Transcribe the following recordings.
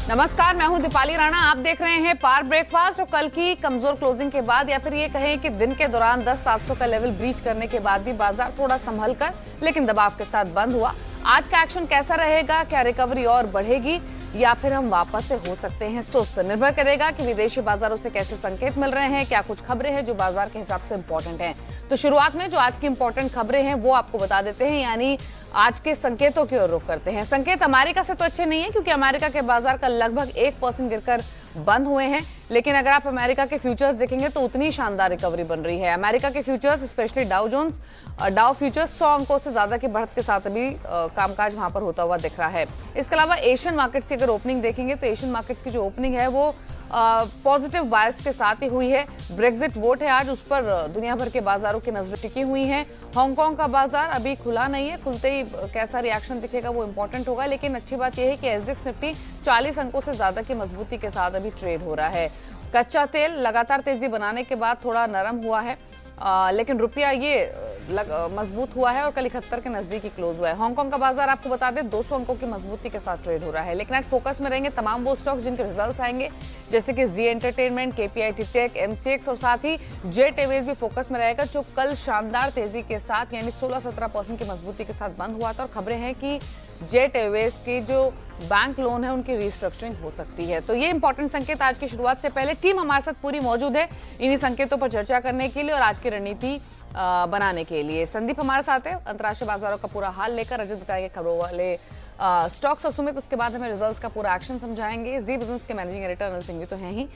नमस्कार, मैं हूं दीपाली राणा। आप देख रहे हैं पार ब्रेकफास्ट। और कल की कमजोर क्लोजिंग के बाद या फिर ये कहें कि दिन के दौरान 10,700 का लेवल ब्रीच करने के बाद भी बाजार थोड़ा संभल कर लेकिन दबाव के साथ बंद हुआ। आज का एक्शन कैसा रहेगा? क्या रिकवरी और बढ़ेगी या फिर हम वापस से हो सकते हैं सुस्त? निर्भर करेगा कि विदेशी बाजारों से कैसे संकेत मिल रहे हैं, क्या कुछ खबरें हैं जो बाजार के हिसाब से इंपॉर्टेंट हैं। तो शुरुआत में जो आज की इंपॉर्टेंट खबरें हैं वो आपको बता देते हैं, यानी आज के संकेतों की ओर रुख करते हैं। संकेत अमेरिका से तो अच्छे नहीं है क्योंकि अमेरिका के बाजार का लगभग 1% गिरकर बंद हुए हैं, लेकिन अगर आप अमेरिका के फ्यूचर्स देखेंगे तो उतनी शानदार रिकवरी बन रही है। अमेरिका के फ्यूचर्स स्पेशली डाउ फ्यूचर्स 100 अंकों से ज्यादा की बढ़त के साथ अभी कामकाज वहां पर होता हुआ दिख रहा है। इसके अलावा एशियन मार्केट्स की अगर ओपनिंग देखेंगे तो एशियन मार्केट्स की जो ओपनिंग है वो पॉजिटिव बायस के साथ ही हुई है। ब्रेक्जिट वोट है आज, उस पर दुनिया भर के बाजारों की नजर टिकी हुई है। हांगकांग का बाजार अभी खुला नहीं है, खुलते ही कैसा रिएक्शन दिखेगा वो इंपॉर्टेंट होगा, लेकिन अच्छी बात यह है कि एसजेएक्स निफ्टी 40 अंकों से ज्यादा की मजबूती के साथ अभी ट्रेड हो रहा है। कच्चा तेल लगातार तेजी बनाने के बाद थोड़ा नरम हुआ है, लेकिन रुपया ये मजबूत हुआ है और कल 71 के नजदीक क्लोज हुआ है। हांगकांग का बाजार आपको बता दें 200 अंकों की मजबूती के साथ ट्रेड हो रहा है। लेकिन आज फोकस में रहेंगे तमाम वो स्टॉक्स जिनके रिजल्ट्स आएंगे, जैसे कि जी एंटरटेनमेंट, केपीआईटी टेक, एमसीएक्स और साथ ही जेट एयरवेज भी फोकस में रहेगा, जो कल शानदार तेजी के साथ यानी 16-17% की मजबूती के साथ बंद हुआ था। और खबरें हैं कि जेट एयरवेज की जो बैंक लोन है उनकी रिस्ट्रक्चरिंग हो सकती है। तो ये इंपॉर्टेंट संकेत आज की शुरुआत से पहले टीम हमारे साथ पूरी मौजूद है इन्हीं संकेतों पर चर्चा करने के लिए और आज की रणनीति बनाने के लिए। संदीप हमारे साथ है अंतर्राष्ट्रीय बाजारों का पूरा हाल लेकर, रजत बताएंगे खबरों वाले स्टॉक्स और सुमित उसके बाद हमें रिजल्ट्स का पूरा एक्शन समझाएंगे। जी बिजनेस के मैनेजिंग एडिटर अनिल सिंह भी तो हैं ही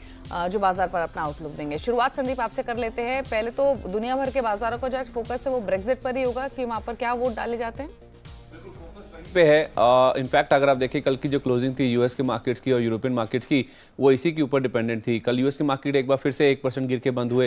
जो बाजार पर अपना आउटलुक देंगे। शुरुआत संदीप आपसे कर लेते हैं। पहले तो दुनिया भर के बाजारों का जो आज फोकस है वो ब्रेक्जिट पर ही होगा कि वहां पर क्या वोट डाले जाते हैं पे है। इनफैक्ट अगर आप देखें कल की जो क्लोजिंग थी यूएस के मार्केट्स की और यूरोपियन मार्केट्स की, वो इसी के ऊपर डिपेंडेंट थी। कल यूएस के मार्केट एक बार फिर से 1% गिर के बंद हुए।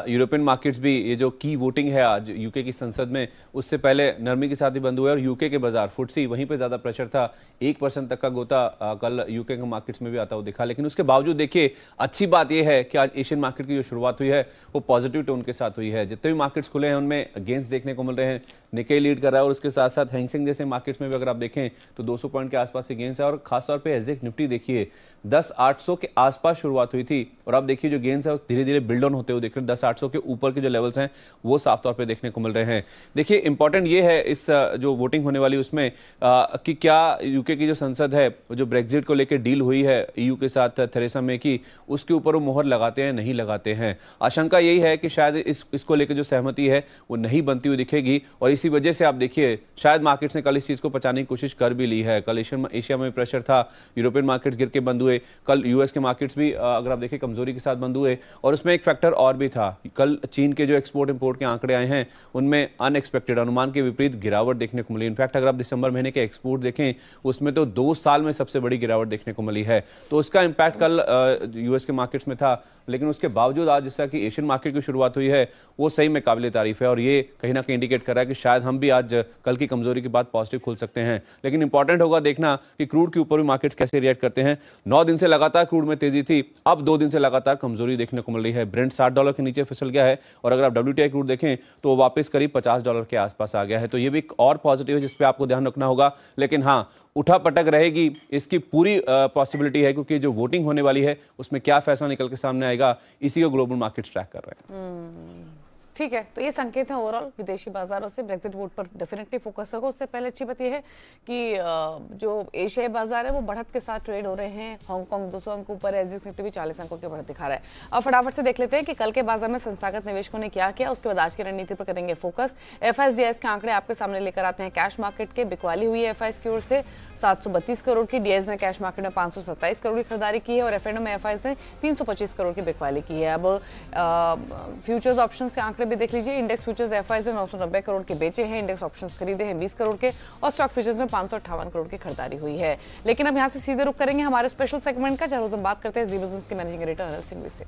यूरोपियन मार्केट्स भी, ये जो की वोटिंग है आज यूके की संसद में, उससे पहले नरमी के साथ ही बंद हुए और यूके के बाजार फुटसी वहीं पे ज्यादा प्रेशर था। 1% तक का गोता कल यूके के मार्केट्स में भी आता हुआ दिखा। लेकिन उसके बावजूद देखिए अच्छी बात यह है कि आज एशियन मार्केट की जो शुरुआत हुई है वो पॉजिटिव टोन के साथ हुई है। जितने भी मार्केट्स खुले हैं उनमें गेंस देखने को मिल रहे हैं। निकेई लीड कर रहा है और उसके साथ साथ हैंगसेंग जैसे मार्केट्स में भी अगर आप देखें तो 200 पॉइंट के आसपास से गेंस है। और खासतौर पे एसजेएक्स निफ्टी देखिए 10,800 के आसपास शुरुआत हुई थी और आप देखिए जो गेंस है धीरे धीरे बिल्ड ऑन होते हुए देख रहे हैं। 10,800 के ऊपर के जो लेवल्स हैं वो साफ तौर पे देखने को मिल रहे हैं। देखिए इंपॉर्टेंट ये है इस जो वोटिंग होने वाली उसमें कि क्या यूके की जो संसद है जो ब्रेक्जिट को लेकर डील हुई है ईयू के साथ थेरेसा मे की, उसके ऊपर वो मोहर लगाते हैं नहीं लगाते हैं। आशंका यही है कि शायद इसको लेकर जो सहमति है वो नहीं बनती हुई दिखेगी और इसी वजह से आप देखिए शायद मार्केट्स ने कल इस चीज को पचाने की कोशिश कर भी ली है। कल एशिया में प्रेशर था, यूरोपियन मार्केट्स गिर के बंद हुए। कल यूएस के मार्केट्स भी अगर आप देखें कमजोरी के साथ बंद हुए और उसमें एक फैक्टर और भी था। कल चीन के जो एक्सपोर्ट इंपोर्ट के आंकड़े आए हैं उनमें अनएक्सपेक्टेड, अनुमान के विपरीत गिरावट देखने को मिली। इनफैक्ट अगर आप दिसंबर महीने के एक्सपोर्ट देखें उसमें तो 2 साल में सबसे बड़ी गिरावट देखने को मिली है। तो उसका इंपैक्ट कल यूएस के मार्केट्स में था। लेकिन उसके बावजूद आज जैसा कि एशियन मार्केट की शुरुआत हुई है वो सही में काबिल तारीफ है और ये कहीं ना कहीं इंडिकेट कर रहा है कि शायद हम भी आज कल की कमजोरी के बाद पॉजिटिव खुल सकते हैं। लेकिन इंपॉर्टेंट होगा देखना कि क्रूड के ऊपर भी मार्केट्स कैसे रिएक्ट करते हैं। 9 दिन से लगातार क्रूड में तेजी थी, अब 2 दिन से लगातार कमजोरी देखने को मिल रही है। ब्रेंट $60 के नीचे फिसल गया है और अगर आप WTI क्रूड देखें तो वो वापस करीब $50 के आसपास आ गया है। तो ये भी एक और पॉजिटिव है जिसपे आपको ध्यान रखना होगा। लेकिन हाँ, उठा पटक रहेगी इसकी पूरी पॉसिबिलिटी है क्योंकि जो वोटिंग होने वाली है उसमें क्या फैसला निकल के सामने आएगा इसी को ग्लोबल मार्केट्स ट्रैक कर रहे हैं। ठीक है, तो ये संकेत है ओवरऑल विदेशी बाजारों से ब्रेक्जिट वोट पर डेफिनेटली फोकस होगा। उससे पहले अच्छी बात यह है कि जो एशियाई बाजार है वो बढ़त के साथ ट्रेड हो रहे हैं। हांगकांग 200 अंक ऊपर, एसजेएक्स निफ्टी भी 40 अंकों की बढ़त दिखा रहा है। अब फटाफट से देख लेते हैं कि कल के बाजार में संस्थागत निवेशकों ने क्या किया, उसके बाद आज की रणनीति पर करेंगे फोकस। एफआईएस के आंकड़े आपके सामने लेकर आते हैं। कैश मार्केट के बिकवाली हुई है एफआईएस की ओर से 732 करोड़ की, डीएस ने कैश मार्केट में 527 करोड़ की खरीदारी की है और एफएनओ में एफआईएस ने 325 करोड़ की बिकवाली की है। अब फ्यूचर्स ऑप्शंस के आंकड़े भी देख लीजिए। इंडेक्स फ्यूचर्स एफआईएस ने 990 करोड़ के बेचे हैं, इंडेक्स ऑप्शंस खरीदे हैं 20 करोड़ के और स्टॉक फ्यूचर्स में 558 करोड़ की खरीदारी हुई है। लेकिन अब यहाँ से सीधे रुक करेंगे हमारे स्पेशल सेगमेंट का, जहाँ रोज हम बात करते हैं जी बिजनेस के मैनेजिंग एडिटर अनिल सिंह से।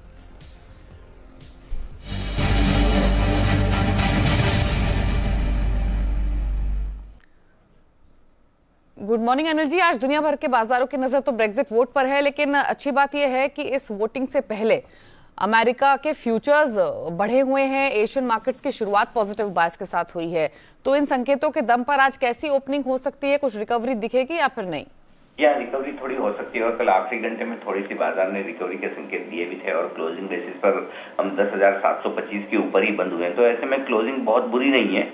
Good morning Anil ji. आज दुनिया भर के बाजारों की नजर तो ब्रेक्जिट वोट पर है, लेकिन अच्छी बात यह है कि इस वोटिंग से पहले अमेरिका के फ्यूचर्स बढ़े हुए हैं। एशियन मार्केट्स की शुरुआत पॉजिटिव बायस के साथ हुई है। तो इन संकेतों के दम पर आज कैसी ओपनिंग हो सकती है? कुछ रिकवरी दिखेगी या फिर नहीं? या रिकवरी थोड़ी हो सकती है और कल आखिरी घंटे में थोड़ी सी बाजार ने रिकवरी के संकेत दिए भी थे और क्लोजिंग बेसिस पर हम 10,725 के ऊपर ही बंद हुए हैं। तो ऐसे में क्लोजिंग बहुत बुरी नहीं है,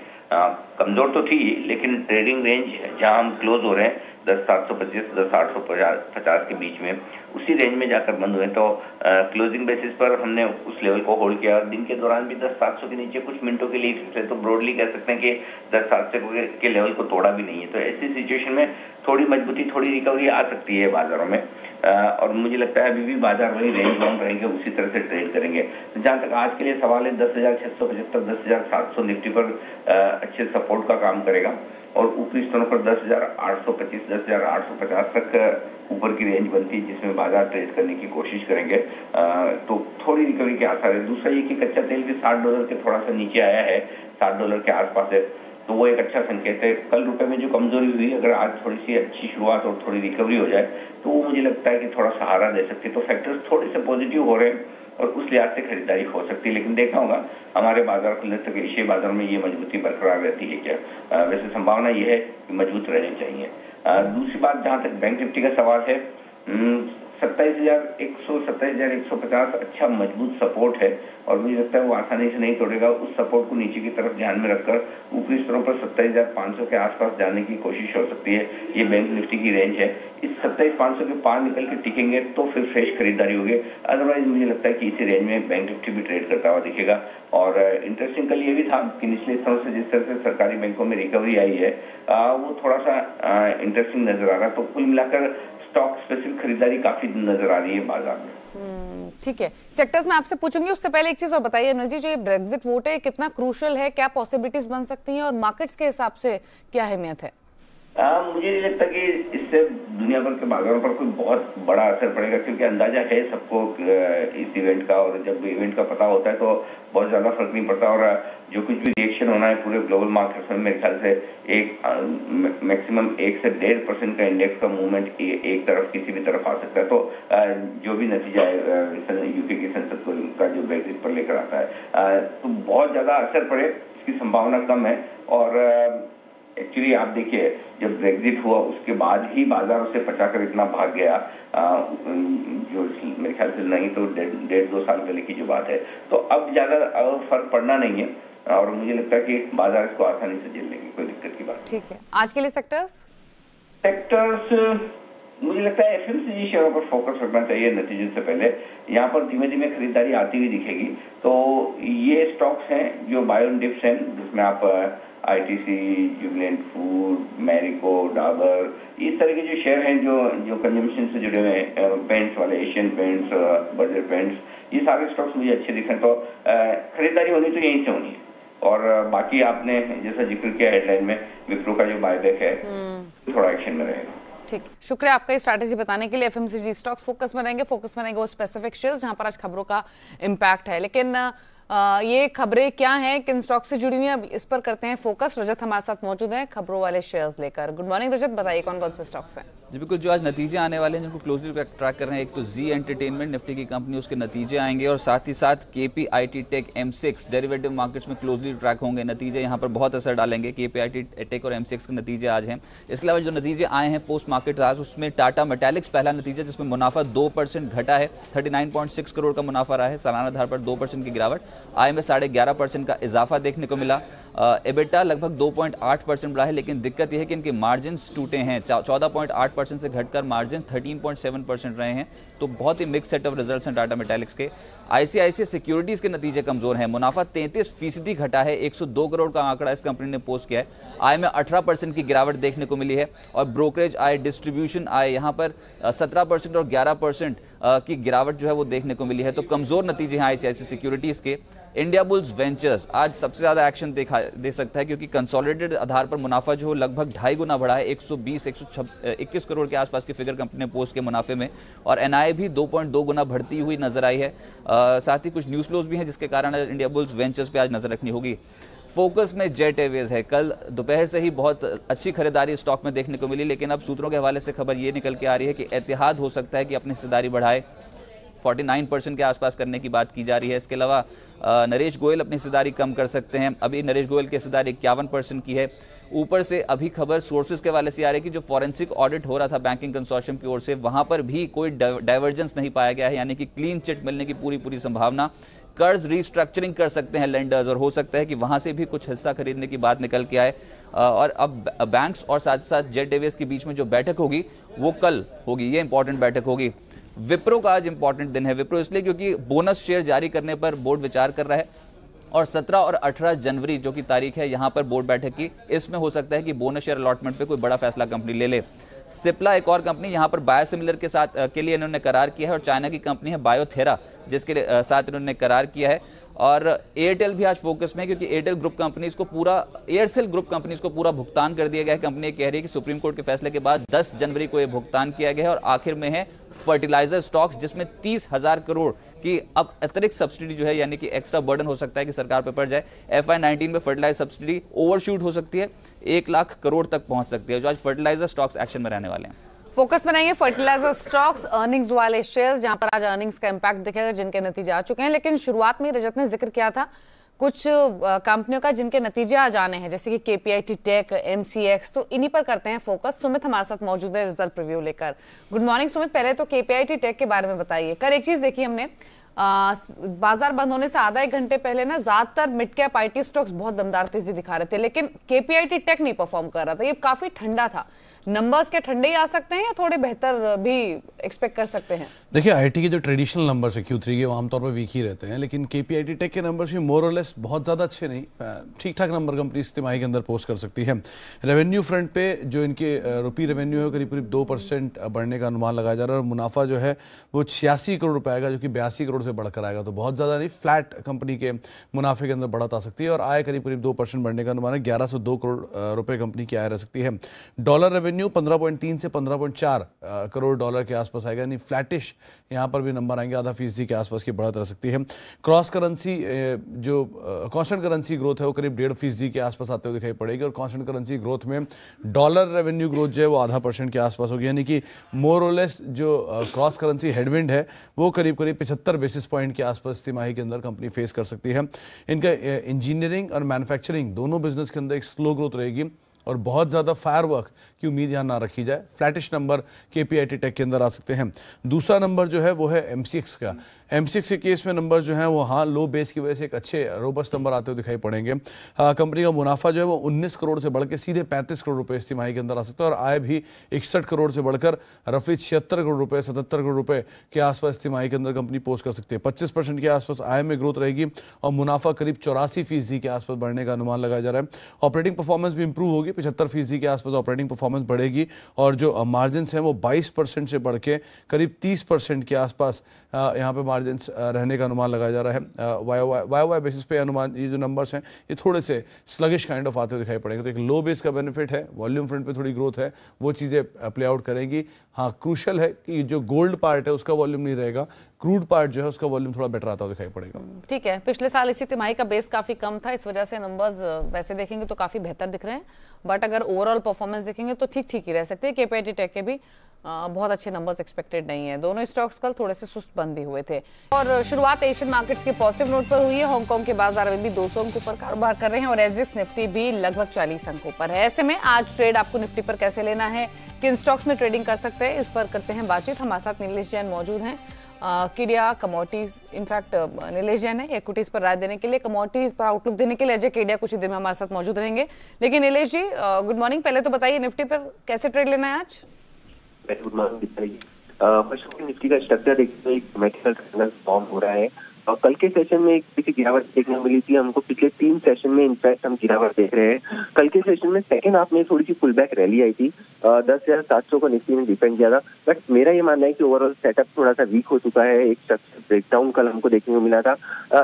कमजोर तो थी लेकिन ट्रेडिंग रेंज जहां हम क्लोज हो रहे हैं 10,725 10,850 के बीच में, उसी रेंज में जाकर बंद हुए। तो क्लोजिंग बेसिस पर हमने उस लेवल को होल्ड किया और दिन के दौरान भी 10,700 के नीचे कुछ मिनटों के लिए फिर तो ब्रॉडली कह सकते हैं कि 10,700 के लेवल को तोड़ा भी नहीं है। तो ऐसी सिचुएशन में थोड़ी मजबूती, थोड़ी रिकवरी आ सकती है बाजारों में और मुझे लगता है अभी भी बाजार वही रेंज बाउंड रहेंगे, उसी तरह से ट्रेड करेंगे। जहां तक आज के लिए सवाल है 10,675 10,700 निफ्टी पर अच्छे सपोर्ट का काम करेगा और ऊपरी स्तरों पर 10,825 10,850 तक ऊपर की रेंज बनती है जिसमें बाजार ट्रेड करने की कोशिश करेंगे। तो थोड़ी रिकवरी के आसार है। दूसरा ये कि कच्चा तेल भी $60 के थोड़ा सा नीचे आया है, $60 के आसपास है, तो वो एक अच्छा संकेत है। कल रुपए में जो कमजोरी हुई, अगर आज थोड़ी सी अच्छी शुरुआत और थोड़ी रिकवरी हो जाए तो वो मुझे लगता है कि थोड़ा सहारा दे सकती है। तो फैक्टर्स थोड़े से पॉजिटिव हो रहे हैं और उस लिहाज से खरीदारी हो सकती है, लेकिन देखना होगा हमारे बाजार खुलने तक एशियाई बाजार में ये मजबूती बरकरार रहती है क्या। वैसे संभावना ये है कि मजबूत रहनी चाहिए। दूसरी बात, जहां तक बैंक निफ्टी का सवाल है, 27,100 27,150 अच्छा मजबूत सपोर्ट है और मुझे लगता है वो आसानी से नहीं तोड़ेगा। उस सपोर्ट को नीचे की तरफ ध्यान में रखकर ऊपरी स्तरों पर 27,500 के आसपास जाने की कोशिश हो सकती है। ये बैंक निफ्टी की रेंज है। इस 27,500 के पार निकल के टिकेंगे तो फिर फ्रेश खरीदारी होगी, अदरवाइज मुझे लगता है कि इसी रेंज में बैंक निफ्टी भी ट्रेड करता हुआ दिखेगा। और इंटरेस्टिंग कल ये भी था कि निचले स्तरों से जिस तरह से सरकारी बैंकों में रिकवरी आई है वो थोड़ा सा इंटरेस्टिंग नजर आ रहा है। तो कुल मिलाकर स्टॉक स्पेसिफिक खरीदारी काफी नजर आ रही है बाजार में। ठीक है, सेक्टर्स में आपसे पूछूंगी, उससे पहले एक चीज और बताइए अनिल जी, जो ये ब्रेक्जिट वोट है कितना क्रूशियल है, क्या पॉसिबिलिटीज बन सकती हैं और मार्केट्स के हिसाब से क्या अहमियत है? मुझे नहीं लगता कि इससे दुनिया भर के बाजारों पर कोई बहुत बड़ा असर पड़ेगा, क्योंकि अंदाजा है सबको इस इवेंट का, और जब इवेंट का पता होता है तो बहुत ज्यादा फर्क नहीं पड़ता। और जो कुछ भी रिएक्शन होना है पूरे ग्लोबल मार्केट्स में, मेरे ख्याल से एक मैक्सिमम 1 से 1.5% का इंडेक्स का मूवमेंट एक तरफ किसी भी तरफ आ सकता है। तो जो भी नतीजा है यूके की संसद का जो ब्रेक्जिट पर लेकर आता है तो बहुत ज्यादा असर पड़े इसकी संभावना कम है। और एक्चुअली आप देखिए, जब ब्रेक्जिट हुआ उसके बाद ही बाजार उसे पचाकर इतना भाग गया, जो मेरे ख्याल से नहीं तो 1.5-2 साल पहले की जो बात है। तो अब ज्यादा फर्क पड़ना नहीं है और मुझे लगता है कि बाजार इसको आसानी से झेल लेंगे, कोई दिक्कत की बात। ठीक है, आज के लिए सेक्टर्स मुझे लगता है एफएमसीजी शेयरों पर फोकस रखना चाहिए नतीजों से पहले। यहाँ पर धीमे धीमे खरीदारी आती हुई दिखेगी। तो ये स्टॉक्स हैं जो बायो एंड डिप्स हैं, जिसमें आप आईटीसी, जुबिलेंट फूड, मैरिको, डाबर, इस तरह के जो शेयर हैं जो कंजम्पशन से जुड़े हुए हैं, पेंट्स वाले, एशियन पेंट्स, बर्जर पेंट्स, ये सारे स्टॉक्स मुझे अच्छे दिख रहे हैं। तो खरीदारी होनी तो यहीं से होनी है। और बाकी आपने जैसा जिक्र किया हेडलाइन में, विप्रो का जो बायबैक है थोड़ा एक्शन में रहेगा। ठीक, शुक्रिया आपका ये स्ट्रैटेजी बताने के लिए। एफएमसीजी स्टॉक्स फोकस में रहेंगे वो स्पेसिफिक शेयर्स जहां पर आज खबरों का इम्पैक्ट है। लेकिन ये खबरें क्या हैं, किन स्टॉक से जुड़ी हुई हैं, इस पर करते हैं फोकस। रजत हमारे साथ मौजूद हैं खबरों वाले शेयर्स लेकर। गुड मॉर्निंग रजत, बताइए कौन कौन से स्टॉक्स हैं? जी बिल्कुल, जो आज नतीजे आने वाले हैं जिनको क्लोजली ट्रैक कर रहे हैं, एक तो जी एंटरटेनमेंट निफ्टी की कंपनी, उसके नतीजे आएंगे और साथ ही साथ KPIT tech, M6 derivative markets में क्लोजली ट्रैक होंगे। नतीजे यहाँ पर बहुत असर डालेंगे। केपीआईटी टेक और M6 के नतीजे आज हैं। इसके अलावा जो नतीजे आए हैं पोस्ट मार्केट आज, उसमें टाटा मेटालिक्स पहला नतीजा जिसमें मुनाफा 2% घटा है, 39.6 करोड़ का मुनाफा रहा है, सालाना आधार पर 2% की गिरावट। आय में 11.5% का इजाफा देखने को मिला। एबिटा लगभग 2.8% बढ़ा है, लेकिन दिक्कत यह है कि इनके मार्जिन टूटे हैं, 14.8% से घटकर मार्जिन 13.7% रहे हैं। तो बहुत ही मिक्स सेट ऑफ रिजल्ट्स हैं टाटा मेटालिक्स के। आईसीआईसीआई सिक्योरिटीज के नतीजे कमजोर हैं, मुनाफा 33% घटा है, 102 करोड़ का आंकड़ा इस कंपनी ने पोस्ट किया है। आय में 18% की गिरावट देखने को मिली है और ब्रोकरेज आय, डिस्ट्रीब्यूशन आय यहाँ पर 17% और 11% की गिरावट जो है वो देखने को मिली है। तो कमजोर नतीजे हैं आईसीआईसीआई सिक्योरिटीज के। इंडिया बुल्स वेंचर्स आज सबसे ज्यादा एक्शन दे सकता है, क्योंकि कंसोलिडेटेड आधार पर मुनाफा जो लगभग 2.5 गुना बढ़ा है, 121 करोड़ के आसपास की फिगर कंपनी ने पोस्ट के मुनाफे में, और एनआई भी 2.2 गुना बढ़ती हुई नजर आई है। साथ ही कुछ न्यूज फ्लोज भी हैं जिसके कारण इंडिया बुल्स वेंचर्स पे आज नजर रखनी होगी। फोकस में जेट एयरवेज है। कल दोपहर से ही बहुत अच्छी खरीदारी स्टॉक में देखने को मिली, लेकिन अब सूत्रों के हवाले से खबर ये निकल के आ रही है कि एतिहाद हो सकता है कि अपनी हिस्सेदारी बढ़ाए, 49% के आसपास करने की बात की जा रही है। इसके अलावा नरेश गोयल अपनी हिस्सेदारी कम कर सकते हैं। अभी नरेश गोयल की हिस्सेदारी 51% की है। ऊपर से अभी खबर सोर्सेज के वाले से आ रही है कि जो फॉरेंसिक ऑडिट हो रहा था बैंकिंग कंसोर्शियम की ओर से, वहां पर भी कोई डाइवर्जेंस नहीं पाया गया है, यानी कि क्लीन चिट मिलने की पूरी संभावना। कर्ज रिस्ट्रक्चरिंग कर सकते हैं लेंडर्स और हो सकता है कि वहां से भी कुछ हिस्सा खरीदने की बात निकल के आए। और अब बैंक्स और साथ साथ जेट एयरवेज के बीच में जो बैठक होगी वो कल होगी, ये इंपॉर्टेंट बैठक होगी। विप्रो का आज इंपॉर्टेंट दिन है। विप्रो इसलिए क्योंकि बोनस शेयर जारी करने पर बोर्ड विचार कर रहा है और 17 और 18 जनवरी जो की तारीख है यहाँ पर बोर्ड बैठक की, इसमें हो सकता है कि बोनस शेयर अलॉटमेंट पे कोई बड़ा फैसला कंपनी ले ले। सिप्ला एक और कंपनी यहाँ पर बायोसिमिलर के साथ के लिए इन्होंने करार किया है और चाइना की कंपनी है बायोथेरा जिसके साथ इन्होंने करार किया है। और एयरटेल भी आज फोकस में है क्योंकि एयरटेल ग्रुप कंपनीज को पूरा, एयरसेल ग्रुप कंपनीज को पूरा भुगतान कर दिया गया है। कंपनी कह रही है कि सुप्रीम कोर्ट के फैसले के बाद 10 जनवरी को यह भुगतान किया गया है। और आखिर में है फर्टिलाइजर स्टॉक्स जिसमें 30,000 करोड़ की अब अतिरिक्त सब्सिडी जो है, यानी कि एक्स्ट्रा बर्डन हो सकता है कि सरकार पे पड़ जाए। FY19 में फर्टिलाइजर सब्सिडी ओवरशूट हो सकती है, 1 लाख करोड़ तक पहुंच सकती है, जो आज फर्टिलाइजर स्टॉक्स एक्शन में रहने वाले हैं। फोकस बनाएंगे फर्टिलाइजर स्टॉक्स, अर्निंग्स वाले शेयर्स, जहां पर आज अर्निंग्स का इंपैक्ट दिखेगा जिनके नतीजे आ चुके हैं। लेकिन शुरुआत में रजत ने जिक्र किया था कुछ कंपनियों का जिनके नतीजे आ जाने हैं, जैसे कि KPIT टेक, MCX, तो इन्हीं पर करते हैं फोकस। सुमित हमारे साथ मौजूद है रिजल्ट प्रीव्यू लेकर। Good morning Sumit. पहले तो KPIT टेक के बारे में बताइए। कल एक चीज देखी हमने, बाजार बंद होने से आधा एक घंटे पहले ना ज्यादातर मिड कैप IT स्टॉक्स बहुत दमदार तेजी दिखा रहे थे, लेकिन KPIT टेक नहीं परफॉर्म कर रहा था। ये काफी ठंडा था। नंबर्स के ठंडे ही आ सकते हैं या थोड़े बेहतर भी एक्सपेक्ट कर सकते हैं? देखिए IT के जो ट्रेडिशनल नंबर्स है Q3 के वो आमतौर पर वीक ही रहते हैं, लेकिन KPIT टेक के नंबर्स भी मोर और लेस बहुत ज़्यादा अच्छे नहीं, ठीक ठाक नंबर कंपनी इस तिमाही के अंदर पोस्ट कर सकती है। रेवेन्यू फ्रंट पे जो इनके रुपी रेवेन्यू है करीब 2% बढ़ने का अनुमान लगाया जा रहा है और मुनाफा जो है वो 86 करोड़ रुपए आएगा, जो कि 82 करोड़ से बढ़कर आएगा। तो बहुत ज़्यादा नहीं, फ्लैट कंपनी के मुनाफे के अंदर बढ़त आ सकती है और आय करीब 2% बढ़ने का अनुमान है। 1102 करोड़ रुपए कंपनी की आय रह सकती है। डॉलर रेवेन्यू 15.3 से 15.4 करोड़ डॉलर के आसपास आएगा, यानी फ्लैटिश यहाँ पर भी नंबर आएंगे, आधा फीसदी के आसपास की बढ़त रह सकती है। क्रॉस करेंसी जो कांस्टेंट करेंसी ग्रोथ है वो करीब 1.5% के आसपास आते हुए दिखाई पड़ेगी और कांस्टेंट करेंसी ग्रोथ में डॉलर रेवेन्यू ग्रोथ जो है वो 0.5% के आसपास होगी, यानी कि मोर और लेस जो क्रॉस करेंसी हेडविंड है वो करीब 75 बेसिस पॉइंट के आसपास तिमाही के अंदर कंपनी फेस कर सकती है। इनका इंजीनियरिंग और मैन्युफैक्चरिंग दोनों बिजनेस के अंदर एक स्लो ग्रोथ रहेगी और बहुत ज़्यादा फायरवर्क की उम्मीद यहाँ ना रखी जाए। फ्लैटिश नंबर KPIT टेक के अंदर आ सकते हैं। दूसरा नंबर जो है वो है MCX का। MCX के केस में नंबर जो है वो लो बेस की वजह से एक अच्छे रोबस्ट नंबर आते हुए दिखाई पड़ेंगे। कंपनी का मुनाफा जो है वो 19 करोड़ से बढ़कर सीधे 35 करोड़ रुपए इस तिमाही के अंदर आ सकता है और आय भी 61 करोड़ से बढ़कर रफली 76 करोड़ रुपए 77 करोड़ रुपए के आसपास तिमाही के अंदर कंपनी पोस्ट कर सकती है। 25% के आसपास आय में ग्रोथ रहेगी और मुनाफा करीब 84% के आसपास बढ़ने का अनुमान लगाया जा रहा है। ऑपरेटिंग परफॉर्मेंस भी इंप्रूव होगी, 75% के आसपास ऑपरेटिंग परफॉर्मेंस बढ़ेगी और जो मार्जिन हैं वो 22% से बढ़ के करीब 30% के आसपास यहाँ पे मार्जिन रहने का अनुमान लगाया जा रहा है। वाई बेसिस पे अनुमान, ये जो नंबर्स हैं ये थोड़े से स्लगिश काइंड ऑफ आते हुए दिखाई पड़ेंगे। तो एक लो बेस का बेनिफिट है, वॉल्यूम फ्रंट पे थोड़ी ग्रोथ है, वो चीज़ें प्ले आउट करेंगी। हाँ, क्रूशल है कि जो गोल्ड पार्ट है उसका वॉल्यूम नहीं रहेगा, क्रूड पार्ट जो है उसका वॉल्यूम थोड़ा बेटर आता हुआ दिखाई पड़ेगा। ठीक है, पिछले साल इसी तिमाही का बेस काफी कम था, इस वजह से नंबर्स वैसे देखेंगे तो काफी बेहतर दिख रहे हैं, बट अगर ओवरऑल परफॉर्मेंस देखेंगे तो ठीक ठीक ही रह सकते हैं। KPIT टेक के भी बहुत अच्छे नंबर्स एक्सपेक्टेड नहीं है। दोनों स्टॉक्स कल थोड़े से सुस्त बंद भी हुए थे और शुरुआत एशियन मार्केट्स के पॉजिटिव नोट पर हुई है। हांगकांग के बाजार में भी 200 अंकों पर कारोबार कर रहे हैं और SGX निफ्टी भी लगभग 40 अंकों पर है। ऐसे में आज ट्रेड आपको निफ्टी पर कैसे लेना है, किन स्टॉक्स में ट्रेडिंग कर सकते हैं, इस पर करते हैं बातचीत। हमारे साथ नीलेश जैन मौजूद हैं, केडिया कमोडिटीज, इनफैक्ट नीलेश जैन है इक्विटीज पर राय देने के लिए, कमोडिटीज पर आउटलुक देने के लिए अजय केडिया कुछ ही देर में हमारे साथ मौजूद रहेंगे। लेकिन नीलेश जी गुड मॉर्निंग, पहले तो बताइए निफ्टी पर कैसे ट्रेड लेना है आज? Good morning. फर्स्ट निफ्टी का स्ट्रक्चर देखिए, एक मेडिकल ट्रेंड फॉर्म हो रहा है और कल के सेशन में एक किसी गिरावट देखने को मिली थी हमको। पिछले 3 सेशन में इनफैक्ट हम गिरावट देख रहे हैं। कल के सेशन में सेकंड हाफ में थोड़ी सी पुल बैक रैली आई थी, 10,700 को निफ्टी में डिपेंड किया था, बट मेरा ये मानना है कि ओवरऑल सेटअप थोड़ा सा वीक हो चुका है। एक स्ट्रक्चर ब्रेकडाउन कल हमको देखने को मिला था।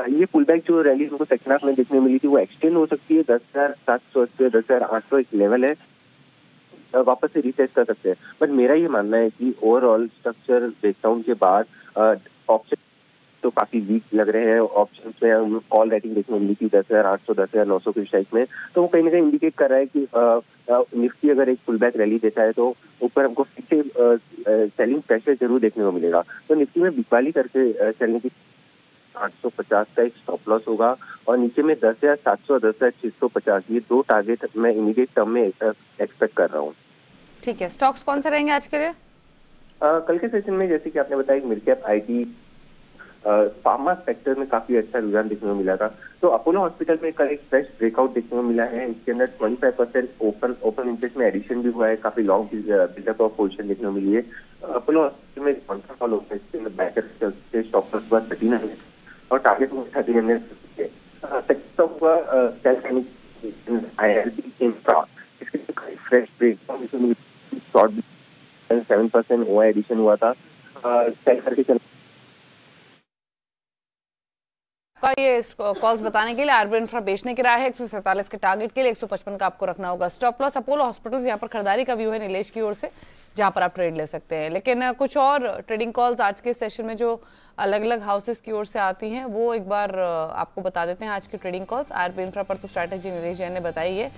ये पुल बैक जो रैली हमको सेकंड हाफ में देखने को मिली थी वो एक्सटेंड हो सकती है। 10,780 10,800 एक लेवल है, वापस से रिसेट कर सकते हैं, बट मेरा ये मानना है कि ओवरऑल स्ट्रक्चर ब्रेकडाउन के बाद ऑप्शन तो काफी वीक लग रहे हैं। ऑप्शन में कॉल रेटिंग देखने को मिली थी 10,800 10,900 के स्ट्राइक में, तो वो कहीं ना कहीं इंडिकेट कर रहा है कि निफ्टी अगर एक पुल बैक रैली देता है तो ऊपर हमको फिर से सेलिंग प्रेशर जरूर देखने को मिलेगा। तो निफ्टी में बिकवाली करके चलने की 10,850 का एक स्टॉप लॉस होगा और नीचे में 10,700 और 10,650 ये दो टारगेट मैं इमीडिएट टर्म में एक्सपेक्ट कर रहा हूँ। ठीक है, स्टॉक्स कौन से रहेंगे आज के लिए? कल के सेशन में जैसे कि आपने बताया mid cap IT pharma sector में काफी अच्छा रुझान देखने को मिला था। तो अपोलो हॉस्पिटल में कल एक फ्रेश ब्रेकआउट देखने को मिला है। इसके अंदर 25% ओपन इंटरेस्ट में एडिशन भी हुआ है, काफी लॉन्ग बिल्डअप ऑफ पोजीशन देखने को मिली है। अपोलो हॉस्पिटल में कॉन्ट्रा फॉल होता है, इसके अंदर बैकर से स्टॉप लॉस हुआ 39 और टारगेट हुआ 39 सेक्टर हुआ इंफ्रा, इसके fresh breakout short 7% OI addition हुआ था। सेल करके चल का ये कॉल्स बताने के लिए आरबी इंफ्रा बेचने की राय है 147 के टारगेट के लिए 155 का आपको रखना होगा स्टॉप लॉस। अपोलो हॉस्पिटल्स यहाँ पर खरीदारी का व्यू है नीलेश की ओर से, जहां पर आप ट्रेड ले सकते हैं। लेकिन कुछ और ट्रेडिंग कॉल्स आज के सेशन में जो अलग अलग हाउसेस की ओर से आती हैं वो एक बार आपको बता देते हैं। आज की ट्रेडिंग कॉल्स आरबी इंफ्रा पर तो स्ट्रैटेजी नीलेश जैन ने बताई है।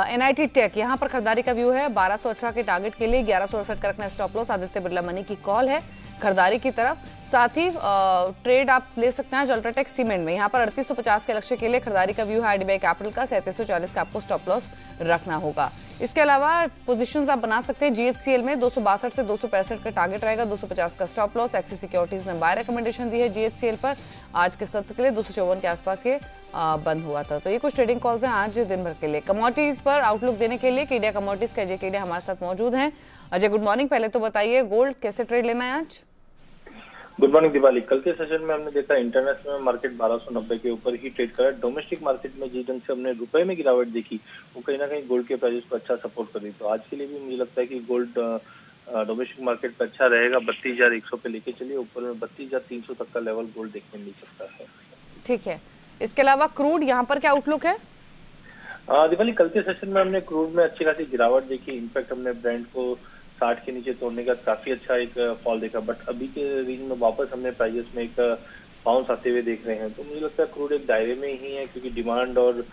एनआईटी टेक यहाँ पर खरीदारी का व्यू है 1218 के टारगेट के लिए 1168 का रखना stop loss. Aditya Birla money की कॉल है खरीदारी की तरफ। साथ ही ट्रेड आप ले सकते हैं अल्ट्राटेक सीमेंट में, यहाँ पर 3850 के लक्ष्य के लिए खरीदारी का व्यू है। आईडीबीआई कैपिटल का 3740 का आपको स्टॉप लॉस रखना होगा। इसके अलावा पोजीशंस आप बना सकते हैं जीएचसीएल में 262 से 265 का टारगेट रहेगा, 250 का स्टॉप लॉस। एक्सिस सिक्योरिटीज ने बाय रिकमेंडेशन दी है जीएचसीएल पर, आज के सत्र के लिए 254 के आसपास ये बंद हुआ था। तो ये कुछ ट्रेडिंग कॉल्स हैं आज दिन भर के लिए। कमोडिटीज पर आउटलुक देने के लिए केडिया कमोडिटीज का अजय केडिया हमारे साथ मौजूद हैं। अजय गुड मॉर्निंग, पहले तो बताइए गोल्ड कैसे ट्रेड लेना है आज? Good morning Diwali. कल के सेशन में हमने देखा इंटरनेशनल में मार्केट 1290 के ऊपर ही ट्रेड करा। डोमेस्टिक मार्केट में जिस ढंग से हमने रुपए में गिरावट देखी वो कहीं ना कहीं गोल्ड के प्राइस को अच्छा सपोर्ट कर रही। तो आज के लिए भी मुझे लगता है कि गोल्ड डोमेस्टिक मार्केट पे अच्छा रहेगा। 32,100 पे लेके चलिए, ऊपर में 32,300 तक का लेवल गोल्ड देखने मिल सकता है। ठीक है, इसके अलावा क्रूड यहाँ पर क्या आउटलुक है? दिवाली कल के सेशन में हमने क्रूड में अच्छी खासी गिरावट देखी। इनफैक्ट हमने ब्रेंट को 60 के नीचे तोड़ने का काफी अच्छा एक फॉल देखा, बट अभी के रीजन में वापस हमने प्राइजेस में एक बाउंस आते हुए देख रहे हैं। तो मुझे लगता है क्रूड एक दायरे में ही है, क्योंकि डिमांड और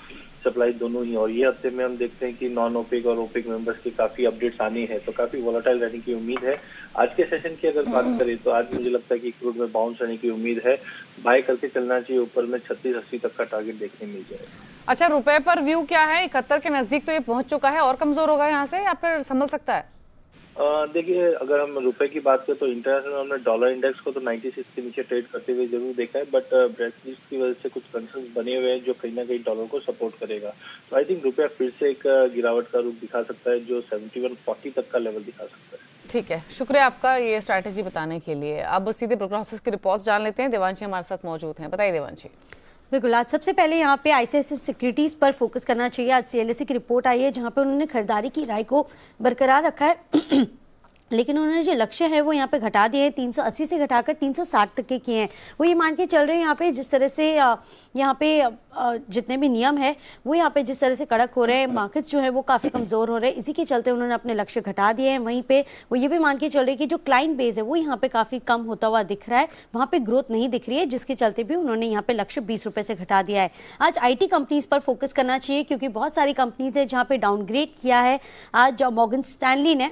सप्लाई दोनों ही। और ये हफ्ते में हम देखते हैं कि नॉन ओपेक और ओपेक मेंबर्स की काफी अपडेट्स आनी है, तो काफी वोलेटाइल रहने की उम्मीद है। आज के सेशन की अगर बात करें तो आज मुझे लगता है कि क्रूड में बाउंस रहने की उम्मीद है। बाय करके चलना चाहिए, ऊपर में 3680 तक का टारगेट देखने मिल जाएगा। अच्छा, रुपए पर व्यू क्या है? 71 के नजदीक तो ये पहुंच चुका है, और कमजोर होगा यहाँ से या फिर संभल सकता है? देखिए, अगर हम रुपए की बात करें तो इंटरनेशनल हमने डॉलर इंडेक्स को तो 96 के नीचे ट्रेड करते हुए जरूर देखा है, बट ब्रेक्सिट की वजह से कुछ कंसर्न्स बने हुए हैं जो कहीं ना कहीं डॉलर को सपोर्ट करेगा। तो आई थिंक रुपया फिर से एक गिरावट का रूप दिखा सकता है, जो 7140 तक का लेवल दिखा सकता है। ठीक है, शुक्रिया आपका ये स्ट्रैटेजी बताने के लिए। अब सीधे ब्रोकर हाउसेस की रिपोर्ट्स जान लेते हैं। देवांशी हमारे साथ मौजूद हैं, बताइए देवांशी। बिल्कुल, आज सबसे पहले यहाँ पे आईसीआईसीआई सिक्योरिटीज पर फोकस करना चाहिए। आज सीएलएसए की रिपोर्ट आई है जहाँ पे उन्होंने खरीदारी की राय को बरकरार रखा है लेकिन उन्होंने जो लक्ष्य है वो यहाँ पे घटा दिए हैं, 380 से घटाकर 360 तक के किए हैं। वो ये मान के चल रहे हैं यहाँ पे जिस तरह से यहाँ पे जितने भी नियम है वो यहाँ पे जिस तरह से कड़क हो रहे हैं, मार्केट जो है वो काफ़ी कमज़ोर हो रहे हैं, इसी के चलते उन्होंने अपने लक्ष्य घटा दिए हैं। वहीं पे वो ये भी मान के चल रहे हैं कि जो क्लाइंट बेस है वो यहाँ पे काफ़ी कम होता हुआ दिख रहा है, वहाँ पे ग्रोथ नहीं दिख रही है, जिसके चलते भी उन्होंने यहाँ पे लक्ष्य 20 रुपये से घटा दिया है। आज IT कंपनीज पर फोकस करना चाहिए क्योंकि बहुत सारी कंपनीज है जहाँ पे डाउनग्रेड किया है। आज मॉर्गन स्टैनली ने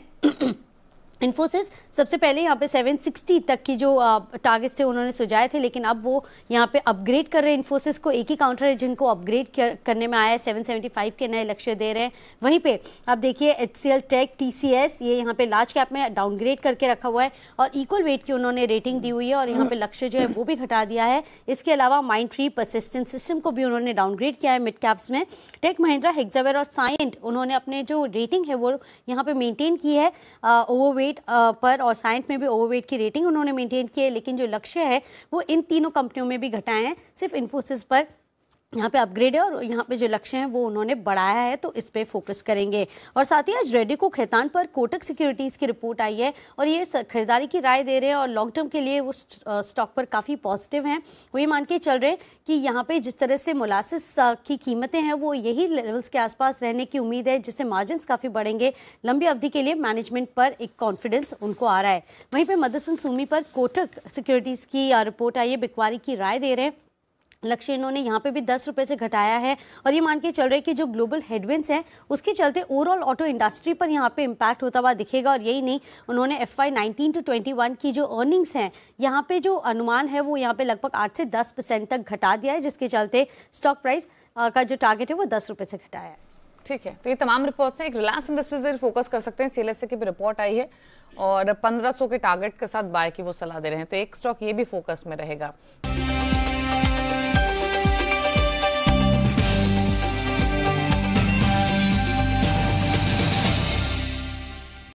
इन्फोसिस सबसे पहले यहाँ पे 760 तक की जो टारगेट्स थे उन्होंने सुझाए थे, लेकिन अब वो यहाँ पे अपग्रेड कर रहे हैं। इन्फोसिस को एक ही काउंटर है जिनको अपग्रेड करने में आया है, 775 के नए लक्ष्य दे रहे हैं। वहीं पे आप देखिए HCL टेक, TCS ये यहाँ पे लार्ज कैप में डाउनग्रेड करके रखा हुआ है और इक्वल वेट की उन्होंने रेटिंग दी हुई है और यहाँ पे लक्ष्य जो है वो भी घटा दिया है। इसके अलावा माइंडट्री, परसिस्टेंट सिस्टम को भी उन्होंने डाउनग्रेड किया है मिड कैप्स में। टेक महिंद्रा, हेक्सावेयर और साइंट उन्होंने अपने जो रेटिंग है वो यहाँ पे मेंटेन की है ओवरवेट पर, और साइंट में भी ओवरवेट की रेटिंग उन्होंने मेंटेन की है, लेकिन जो लक्ष्य है वो इन तीनों कंपनियों में भी घटाए हैं। सिर्फ इन्फोसिस पर यहाँ पे अपग्रेड है और यहाँ पे जो लक्ष्य हैं वो उन्होंने बढ़ाया है, तो इस पे फोकस करेंगे। और साथ ही आज रेडिको खैतान पर कोटक सिक्योरिटीज़ की रिपोर्ट आई है और ये खरीदारी की राय दे रहे हैं और लॉन्ग टर्म के लिए वो स्टॉक पर काफ़ी पॉजिटिव हैं। वो ये मान के चल रहे हैं कि यहाँ पे जिस तरह से मोलासिस की कीमतें हैं वो यही लेवल्स के आसपास रहने की उम्मीद है, जिससे मार्जिन्स काफ़ी बढ़ेंगे। लंबी अवधि के लिए मैनेजमेंट पर एक कॉन्फिडेंस उनको आ रहा है। वहीं पर मदरसन सुमी पर कोटक सिक्योरिटीज़ की रिपोर्ट आई है, बिकवारी की राय दे रहे हैं लक्ष्य इन्होंने यहाँ पे भी 10 रुपए से घटाया है और ये मान के चल रहे हैं कि जो ग्लोबल हेडविंड्स हैं उसके चलते ओवरऑल ऑटो इंडस्ट्री पर यहाँ पे इम्पैक्ट होता हुआ दिखेगा। और यही नहीं, उन्होंने FY 19 to 21 की जो अर्निंग्स हैं यहाँ पे जो अनुमान है वो यहाँ पे लगभग 8 से 10% तक घटा दिया है, जिसके चलते स्टॉक प्राइस का जो टारगेट है वो 10 रुपए से घटाया है। ठीक है, तो ये तमाम रिपोर्ट्स हैं। एक रिलायंस इंडस्ट्रीज से फोकस कर सकते हैं, CLSA की भी रिपोर्ट आई है और 1500 के टारगेट के साथ बाय की वो सलाह दे रहे हैं, तो एक स्टॉक ये भी फोकस में रहेगा।